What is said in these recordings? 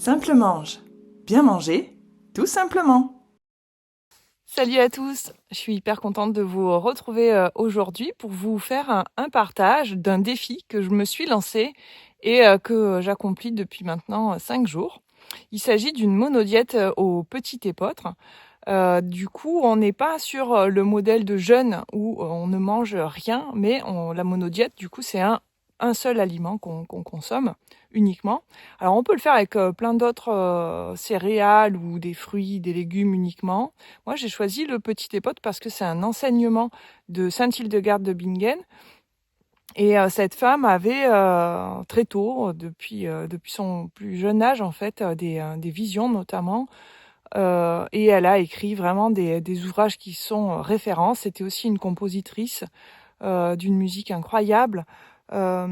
Simple mange. Bien manger, tout simplement. Salut à tous, je suis hyper contente de vous retrouver aujourd'hui pour vous faire un partage d'un défi que je me suis lancé et que j'accomplis depuis maintenant 5 jours. Il s'agit d'une monodiète au petit épeautre. Du coup, on n'est pas sur le modèle de jeûne où on ne mange rien, mais la monodiète, du coup, c'est un seul aliment qu'on consomme uniquement. Alors, on peut le faire avec plein d'autres céréales ou des fruits, des légumes uniquement. Moi, j'ai choisi le petit épeautre parce que c'est un enseignement de Sainte Hildegarde de Bingen. Et cette femme avait très tôt, depuis son plus jeune âge en fait, des visions notamment. Et elle a écrit vraiment des ouvrages qui sont références. C'était aussi une compositrice d'une musique incroyable. Euh,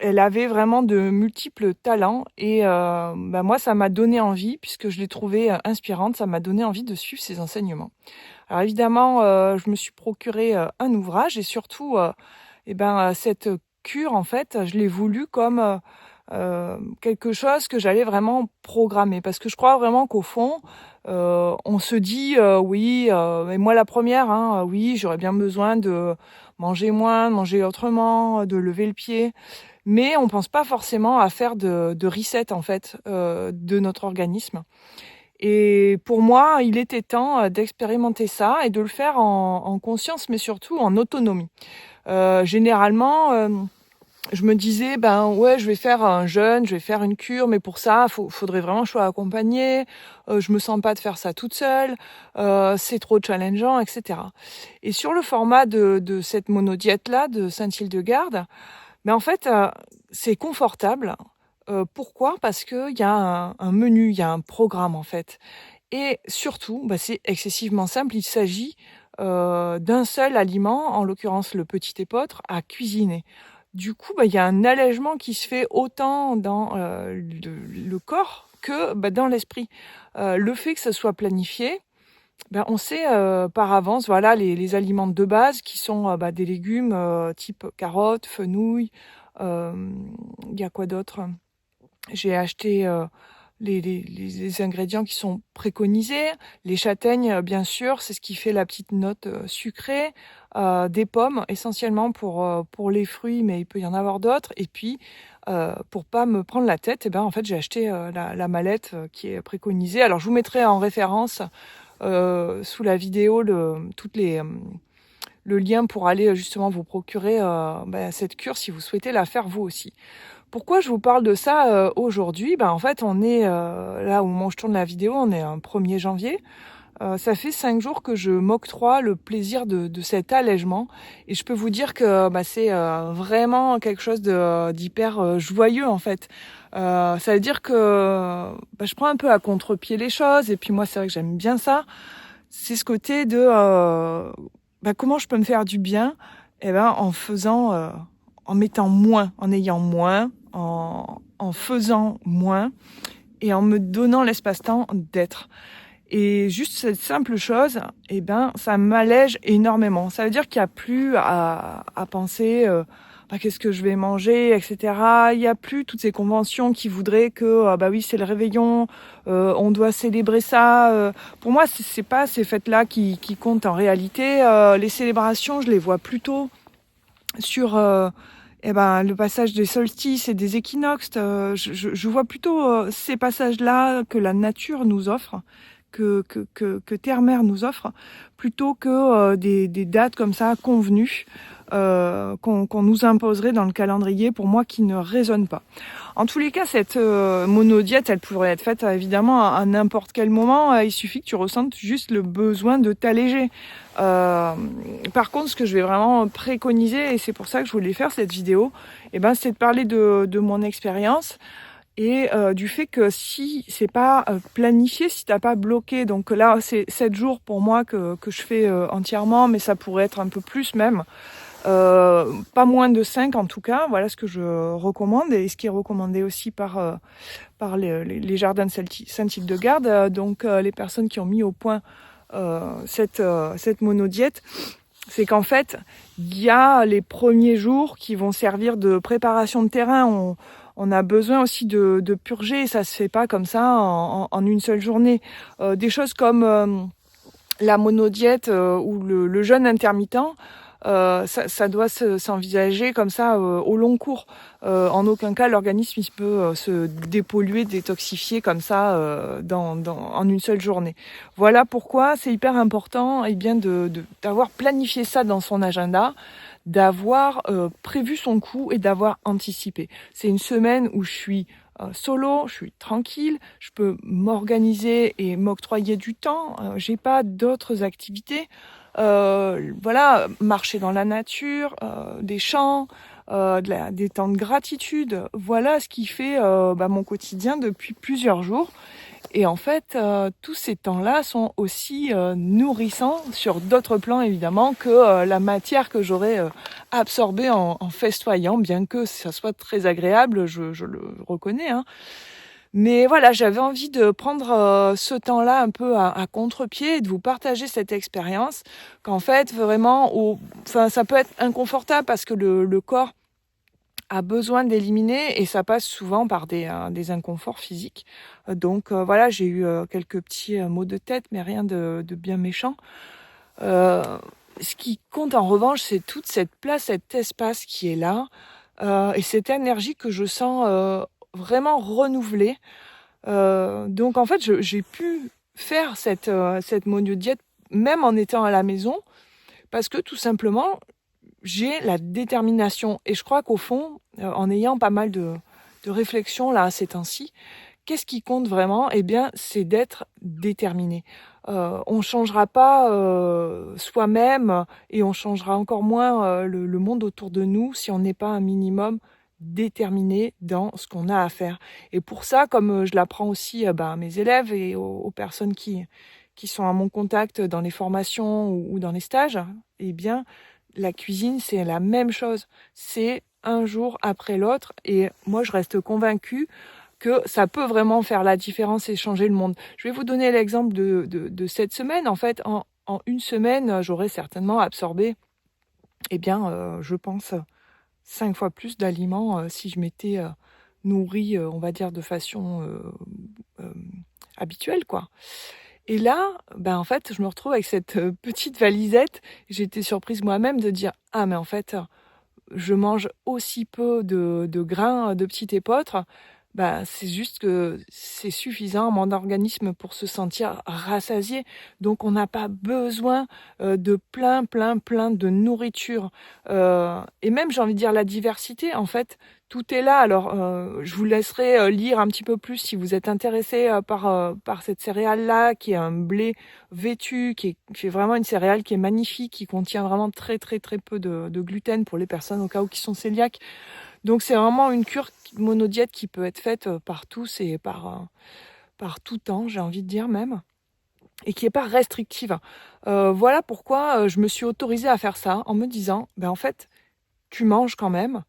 Elle avait vraiment de multiples talents et moi, ça m'a donné envie, puisque je l'ai trouvée inspirante, ça m'a donné envie de suivre ses enseignements. Alors évidemment, je me suis procuré un ouvrage et surtout, cette cure, en fait, je l'ai voulu comme quelque chose que j'allais vraiment programmer. Parce que je crois vraiment qu'au fond, on se dit, oui, et moi la première, hein, oui, j'aurais bien besoin de manger moins, de manger autrement, de lever le pied. Mais on pense pas forcément à faire de reset, en fait, de notre organisme. Et pour moi, il était temps d'expérimenter ça et de le faire en conscience, mais surtout en autonomie. Généralement, je me disais, ben ouais, je vais faire un jeûne, je vais faire une cure, mais pour ça, faudrait vraiment que je sois accompagnée. Je me sens pas de faire ça toute seule. C'est trop challengeant, etc. Et sur le format de cette monodiète-là, de Sainte-Hildegarde, mais en fait, c'est confortable. Pourquoi? Parce qu'il y a un menu, il y a un programme en fait. Et surtout, c'est excessivement simple. Il s'agit d'un seul aliment, en l'occurrence le petit épeautre, à cuisiner. Du coup, il y a un allègement qui se fait autant dans le corps que dans l'esprit. Le fait que ça soit planifié, on sait par avance, voilà, les aliments de base qui sont des légumes type carottes, fenouil. Il y a quoi d'autre? J'ai acheté les ingrédients qui sont préconisés. Les châtaignes, bien sûr, c'est ce qui fait la petite note sucrée. Des pommes, essentiellement pour les fruits, mais il peut y en avoir d'autres. Et puis, pour pas me prendre la tête, en fait, j'ai acheté la mallette qui est préconisée. Alors, je vous mettrai en référence sous la vidéo le lien pour aller justement vous procurer cette cure si vous souhaitez la faire vous aussi. Pourquoi je vous parle de ça aujourd'hui? En fait, on est là au moment où je tourne la vidéo, on est un 1er janvier. Ça fait 5 jours que je m'octroie le plaisir de cet allègement. Et je peux vous dire que c'est vraiment quelque chose d'hyper joyeux en fait. Ça veut dire que je prends un peu à contre-pied les choses. Et puis moi, c'est vrai que j'aime bien ça. C'est ce côté de comment je peux me faire du bien en faisant, en mettant moins, en ayant moins, en faisant moins et en me donnant l'espace-temps d'être. Et juste cette simple chose, ça m'allège énormément. Ça veut dire qu'il n'y a plus à penser qu'est-ce que je vais manger, etc. Il n'y a plus toutes ces conventions qui voudraient que oui, c'est le réveillon, on doit célébrer ça. Pour moi, c'est pas ces fêtes-là qui comptent en réalité. Les célébrations, je les vois plutôt sur le passage des solstices et des équinoxes. Je vois plutôt ces passages-là que la nature nous offre, que Terre-Mère nous offre, plutôt que des dates comme ça convenues qu'on nous imposerait dans le calendrier, pour moi, qui ne résonnent pas. En tous les cas, cette monodiète, elle pourrait être faite évidemment à n'importe quel moment. Il suffit que tu ressentes juste le besoin de t'alléger. Par contre, ce que je vais vraiment préconiser, et c'est pour ça que je voulais faire cette vidéo, c'est de parler de mon expérience et du fait que si c'est pas planifié, si t'as pas bloqué, donc là c'est 7 jours pour moi que je fais entièrement, mais ça pourrait être un peu plus même. Pas moins de 5 en tout cas, voilà ce que je recommande et ce qui est recommandé aussi par les jardins de Sainte-Hildegarde, donc les personnes qui ont mis au point cette monodiète, c'est qu'en fait il y a les premiers jours qui vont servir de préparation de terrain. on a besoin aussi de purger. Ça se fait pas comme ça en une seule journée. Des choses comme la monodiète ou le jeûne intermittent, ça doit s'envisager comme ça au long cours. En aucun cas, l'organisme il peut se dépolluer, détoxifier comme ça en une seule journée. Voilà pourquoi c'est hyper important d'avoir planifié ça dans son agenda, d'avoir prévu son coup et d'avoir anticipé. C'est une semaine où je suis solo, je suis tranquille, je peux m'organiser et m'octroyer du temps. J'ai pas d'autres activités. Voilà, marcher dans la nature, des champs, des temps de gratitude. Voilà ce qui fait mon quotidien depuis plusieurs jours. Et en fait, tous ces temps-là sont aussi nourrissants sur d'autres plans évidemment que la matière que j'aurais absorbée en festoyant, bien que ça soit très agréable, je le reconnais. Hein. Mais voilà, j'avais envie de prendre ce temps-là un peu à contre-pied et de vous partager cette expérience qu'en fait, vraiment, ça peut être inconfortable parce que le corps a besoin d'éliminer et ça passe souvent par des inconforts physiques. Donc voilà, j'ai eu quelques petits maux de tête, mais rien de bien méchant. Ce qui compte en revanche, c'est toute cette place, cet espace qui est là et cette énergie que je sens vraiment renouvelée. Donc en fait, j'ai pu faire cette monodiète même en étant à la maison parce que tout simplement, j'ai la détermination. Et je crois qu'au fond, en ayant pas mal de réflexions là ces temps-ci, qu'est-ce qui compte vraiment? Eh bien, c'est d'être déterminé. On changera pas soi-même et on changera encore moins le monde autour de nous si on n'est pas un minimum déterminé dans ce qu'on a à faire. Et pour ça, comme je l'apprends aussi à mes élèves et aux personnes qui sont à mon contact dans les formations ou dans les stages, eh bien, la cuisine, c'est la même chose. C'est un jour après l'autre. Et moi, je reste convaincue que ça peut vraiment faire la différence et changer le monde. Je vais vous donner l'exemple de cette semaine. En fait, en une semaine, j'aurais certainement absorbé, je pense, 5 fois plus d'aliments si je m'étais nourrie, on va dire, de façon habituelle, quoi. Et là, en fait, je me retrouve avec cette petite valisette. J'ai été surprise moi-même de dire « Ah, mais en fait, je mange aussi peu de grains de petit épeautre. » C'est juste que c'est suffisant, mon organisme, pour se sentir rassasié. Donc, on n'a pas besoin de plein de nourriture. Et même, j'ai envie de dire, la diversité, en fait, tout est là. Alors, je vous laisserai lire un petit peu plus si vous êtes intéressé par cette céréale-là, qui est un blé vêtu, qui est vraiment une céréale qui est magnifique, qui contient vraiment très peu de gluten pour les personnes au cas où qui sont cœliaques. Donc c'est vraiment une cure monodiète qui peut être faite par tous et par tout temps, j'ai envie de dire même, et qui n'est pas restrictive. Voilà pourquoi je me suis autorisée à faire ça en me disant, en fait, tu manges quand même.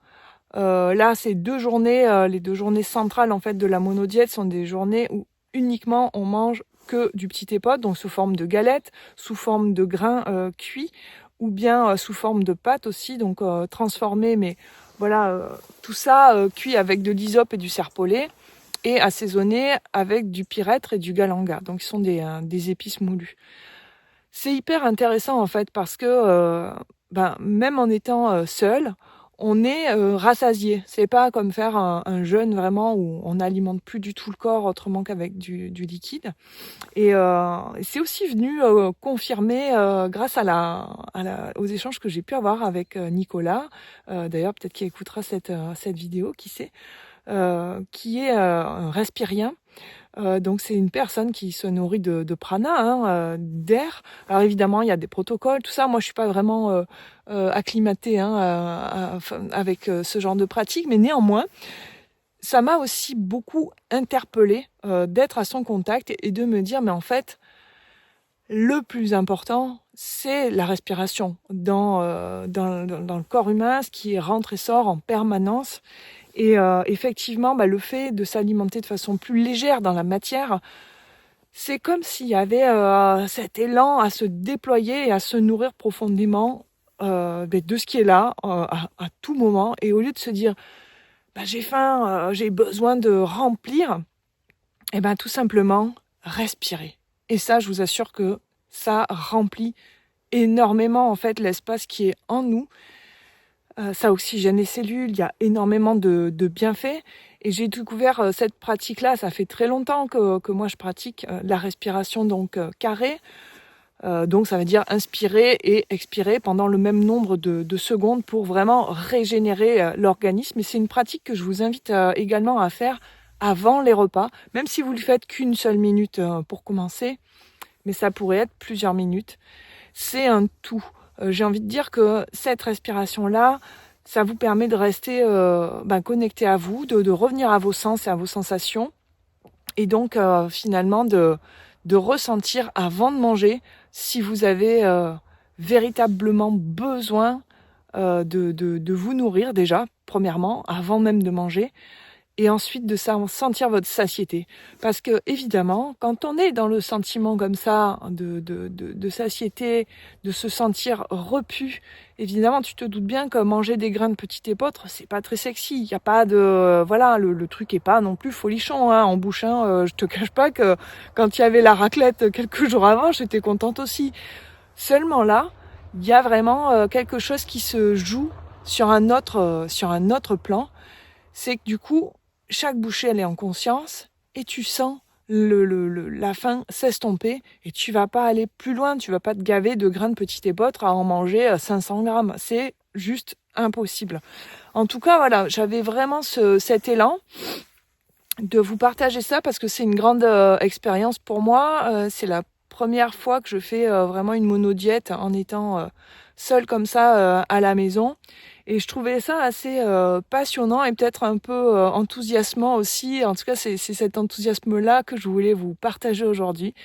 Là, ces 2 journées, les 2 journées centrales en fait de la monodiète sont des journées où uniquement on mange que du petit épeautre, donc sous forme de galettes, sous forme de grains cuits, ou bien sous forme de pâtes aussi, donc transformées, mais voilà, tout ça cuit avec de l'hysope et du serpolet et assaisonné avec du pyrètre et du galanga. Donc, ce sont des épices moulues. C'est hyper intéressant en fait parce que même en étant seul, on est rassasié. C'est pas comme faire un jeûne vraiment où on n'alimente plus du tout le corps autrement qu'avec du liquide. Et c'est aussi venu confirmer grâce aux échanges que j'ai pu avoir avec Nicolas. D'ailleurs, peut-être qu'il écoutera cette vidéo, qui sait, qui est un respirien. Donc c'est une personne qui se nourrit de prana, d'air. Alors évidemment, il y a des protocoles, tout ça. Moi, je suis pas vraiment acclimatée avec ce genre de pratique, mais néanmoins, ça m'a aussi beaucoup interpellée d'être à son contact et de me dire, mais en fait, le plus important, c'est la respiration dans le corps humain, ce qui rentre et sort en permanence. Et effectivement, le fait de s'alimenter de façon plus légère dans la matière, c'est comme s'il y avait cet élan à se déployer et à se nourrir profondément de ce qui est là à tout moment. Et au lieu de se dire j'ai faim, j'ai besoin de remplir, et ben tout simplement respirer. Et ça, je vous assure que ça remplit énormément en fait l'espace qui est en nous. Ça oxygène les cellules, il y a énormément de bienfaits. Et j'ai découvert cette pratique-là, ça fait très longtemps que moi je pratique la respiration donc carrée. Donc ça veut dire inspirer et expirer pendant le même nombre de secondes pour vraiment régénérer l'organisme. Et c'est une pratique que je vous invite également à faire avant les repas, même si vous ne le faites qu'une seule minute pour commencer, mais ça pourrait être plusieurs minutes. C'est un tout. J'ai envie de dire que cette respiration-là, ça vous permet de rester connecté à vous, de revenir à vos sens et à vos sensations, et donc finalement de ressentir avant de manger si vous avez véritablement besoin de vous nourrir déjà, premièrement, avant même de manger, et ensuite de sentir votre satiété. Parce que évidemment, quand on est dans le sentiment comme ça de satiété, de se sentir repu, évidemment, tu te doutes bien que manger des grains de petit épeautre, c'est pas très sexy. Il y a pas de voilà, le truc est pas non plus folichon en bouche. Je te cache pas que quand il y avait la raclette quelques jours avant, j'étais contente aussi. Seulement là, il y a vraiment quelque chose qui se joue sur un autre plan. C'est que du coup, chaque bouchée, elle est en conscience et tu sens la faim s'estomper et tu vas pas aller plus loin, tu vas pas te gaver de grains de petit épeautre à en manger 500 grammes. C'est juste impossible. En tout cas, voilà, j'avais vraiment cet élan de vous partager ça parce que c'est une grande expérience pour moi. C'est la première fois que je fais vraiment une monodiète en étant seule comme ça à la maison. Et je trouvais ça assez passionnant et peut-être un peu enthousiasmant aussi. En tout cas, c'est cet enthousiasme-là que je voulais vous partager aujourd'hui.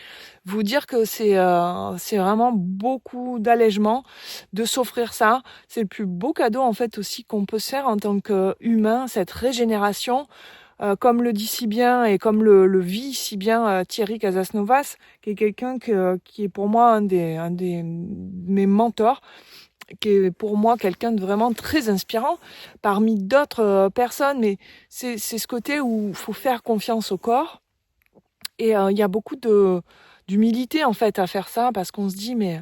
Vous dire que c'est vraiment beaucoup d'allègement de s'offrir ça. C'est le plus beau cadeau en fait aussi qu'on peut se faire en tant qu'humain, cette régénération. Comme le dit si bien et comme le vit si bien Thierry Casasnovas, qui est quelqu'un qui est pour moi un des mes mentors, qui est pour moi quelqu'un de vraiment très inspirant parmi d'autres personnes, mais c'est ce côté où il faut faire confiance au corps. Et il y a beaucoup d'humilité en fait à faire ça, parce qu'on se dit mais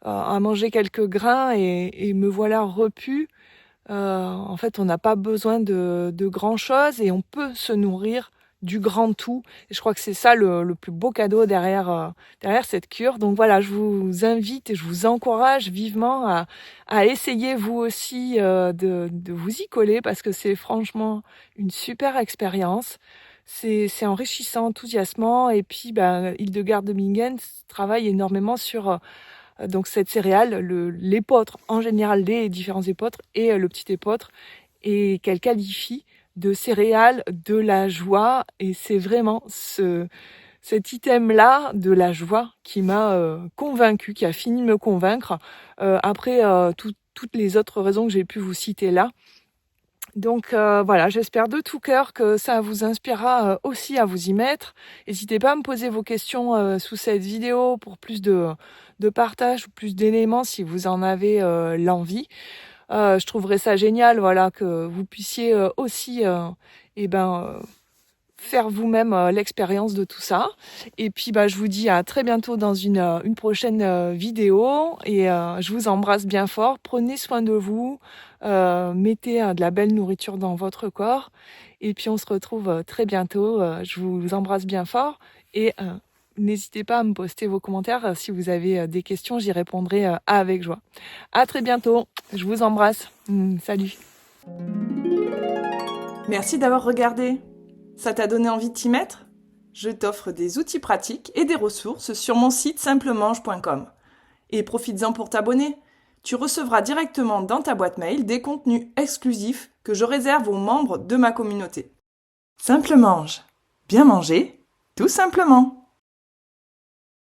à manger quelques grains et me voilà repu. En fait, on n'a pas besoin de grand-chose et on peut se nourrir du grand tout. Et je crois que c'est ça le plus beau cadeau derrière cette cure. Donc voilà, je vous invite et je vous encourage vivement à essayer vous aussi de vous y coller, parce que c'est franchement une super expérience. C'est enrichissant, enthousiasmant. Et puis, Hildegard de Bingen travaille énormément sur donc cette céréale, l'épeautre, en général les différents épeautres et le petit épeautre, et qu'elle qualifie de céréale de la joie. Et c'est vraiment cet item-là de la joie qui m'a convaincue, qui a fini de me convaincre, après toutes les autres raisons que j'ai pu vous citer là. Donc voilà, j'espère de tout cœur que ça vous inspirera aussi à vous y mettre. N'hésitez pas à me poser vos questions sous cette vidéo pour plus de partage ou plus d'éléments si vous en avez l'envie. Je trouverais ça génial, voilà, que vous puissiez aussi faire vous-même l'expérience de tout ça. Et puis je vous dis à très bientôt dans une prochaine vidéo, et je vous embrasse bien fort. Prenez soin de vous, mettez de la belle nourriture dans votre corps, et puis on se retrouve très bientôt. Je vous embrasse bien fort, et n'hésitez pas à me poster vos commentaires si vous avez des questions, j'y répondrai avec joie. À très bientôt, je vous embrasse. Salut. Merci d'avoir regardé. Ça t'a donné envie de t'y mettre? Je t'offre des outils pratiques et des ressources sur mon site simplemange.com. Et profites-en pour t'abonner. Tu recevras directement dans ta boîte mail des contenus exclusifs que je réserve aux membres de ma communauté. Simple Mange. Bien manger, tout simplement.